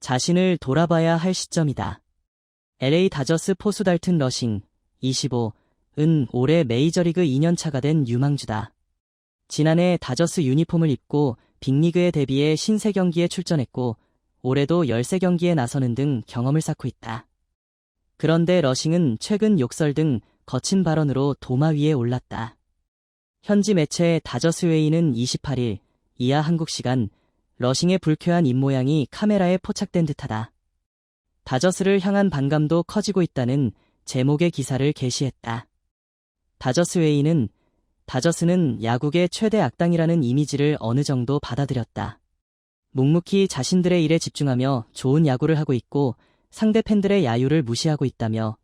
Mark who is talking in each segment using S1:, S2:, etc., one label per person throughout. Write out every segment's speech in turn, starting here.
S1: 자신을 돌아봐야 할 시점이다. LA 다저스 포수 달튼 러싱, 25은 올해 메이저리그 2년차가 된 유망주다. 지난해 다저스 유니폼을 입고 빅리그에 데뷔해 신세 경기에 출전했고 올해도 13경기에 나서는 등 경험을 쌓고 있다. 그런데 러싱은 최근 욕설 등 거친 발언으로 도마 위에 올랐다. 현지 매체 다저스웨이는 28일 이하 한국 시간 러싱의 불쾌한 입모양이 카메라에 포착된 듯하다. 다저스를 향한 반감도 커지고 있다는 제목의 기사를 게시했다. 다저스웨이는 다저스는 야구의 최대 악당이라는 이미지를 어느 정도 받아들였다. 묵묵히 자신들의 일에 집중하며 좋은 야구를 하고 있고 상대 팬들의 야유를 무시하고 있다며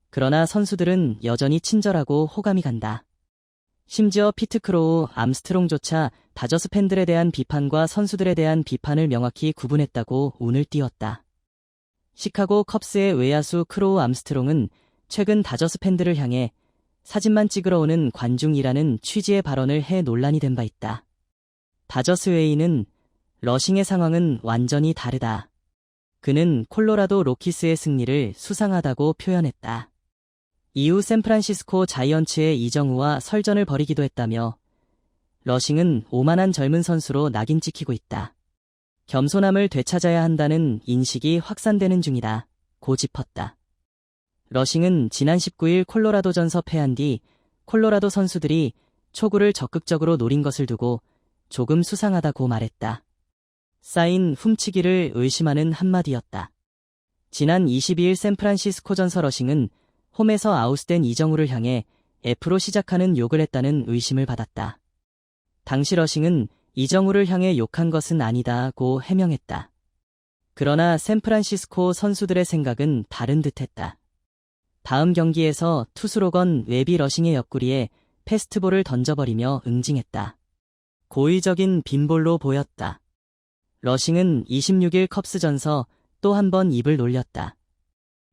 S1: 그러나 선수들은 여전히 친절하고 호감이 간다. 심지어 피트 크로우, 암스트롱조차 다저스 팬들에 대한 비판과 선수들에 대한 비판을 명확히 구분했다고 운을 띄웠다. 시카고 컵스의 외야수 크로우 암스트롱은 최근 다저스 팬들을 향해 사진만 찍으러 오는 관중이라는 취지의 발언을 해 논란이 된 바 있다. 다저스웨이는 러싱의 상황은 완전히 다르다. 그는 콜로라도 로키스의 승리를 수상하다고 표현했다. 이후 샌프란시스코 자이언츠의 이정우와 설전을 벌이기도 했다며 러싱은 오만한 젊은 선수로 낙인 찍히고 있다. 겸손함을 되찾아야 한다는 인식이 확산되는 중이다. 고 짚었다. 러싱은 지난 19일 콜로라도전서 패한 뒤 콜로라도 선수들이 초구를 적극적으로 노린 것을 두고 조금 수상하다고 말했다. 쌓인 훔치기를 의심하는 한마디였다. 지난 22일 샌프란시스코전서 러싱은 홈에서 아웃된 이정우를 향해 F로 시작하는 욕을 했다는 의심을 받았다. 당시 러싱은 이정우를 향해 욕한 것은 아니다고 해명했다. 그러나 샌프란시스코 선수들의 생각은 다른 듯했다. 다음 경기에서 투수 로건 웹이 러싱의 옆구리에 패스트볼을 던져버리며 응징했다. 고의적인 빈볼로 보였다. 러싱은 26일 컵스전서 또 한 번 입을 놀렸다.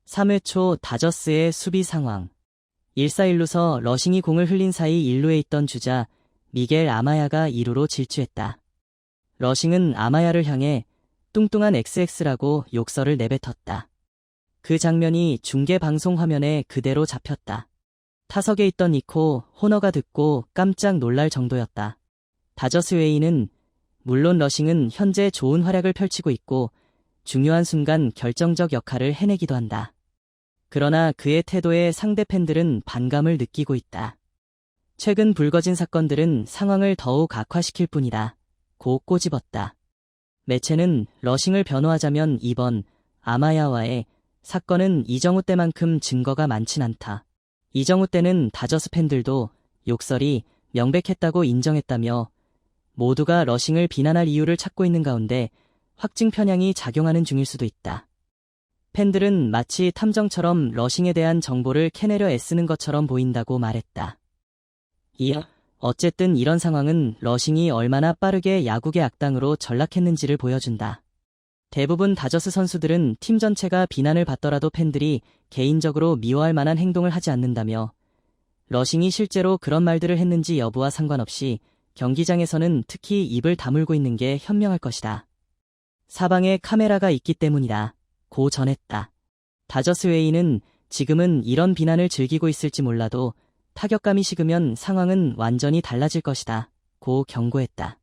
S1: 3회 초 다저스의 수비 상황. 1-4-1루서 러싱이 공을 흘린 사이 1루에 있던 주자 미겔 아마야가 2루로 질주했다. 러싱은 아마야를 향해 뚱뚱한 XX라고 욕설을 내뱉었다. 그 장면이 중계 방송 화면에 그대로 잡혔다. 타석에 있던 니코 호너가 듣고 깜짝 놀랄 정도였다. 다저스웨이는 물론 러싱은 현재 좋은 활약을 펼치고 있고 중요한 순간 결정적 역할을 해내기도 한다. 그러나 그의 태도에 상대 팬들은 반감을 느끼고 있다. 최근 불거진 사건들은 상황을 더욱 악화시킬 뿐이다. 고 꼬집었다. 매체는 러싱을 변호하자면 이번 아마야와의 사건은 이정우 때만큼 증거가 많진 않다. 이정우 때는 다저스 팬들도 욕설이 명백했다고 인정했다며 모두가 러싱을 비난할 이유를 찾고 있는 가운데 확증 편향이 작용하는 중일 수도 있다. 팬들은 마치 탐정처럼 러싱에 대한 정보를 캐내려 애쓰는 것처럼 보인다고 말했다. 이어 어쨌든 이런 상황은 러싱이 얼마나 빠르게 야구계 악당으로 전락했는지를 보여준다. 대부분 다저스 선수들은 팀 전체가 비난을 받더라도 팬들이 개인적으로 미워할 만한 행동을 하지 않는다며 러싱이 실제로 그런 말들을 했는지 여부와 상관없이 경기장에서는 특히 입을 다물고 있는 게 현명할 것이다. 사방에 카메라가 있기 때문이다. 고 전했다. 다저스웨이는 지금은 이런 비난을 즐기고 있을지 몰라도 타격감이 식으면 상황은 완전히 달라질 것이다. 고 경고했다.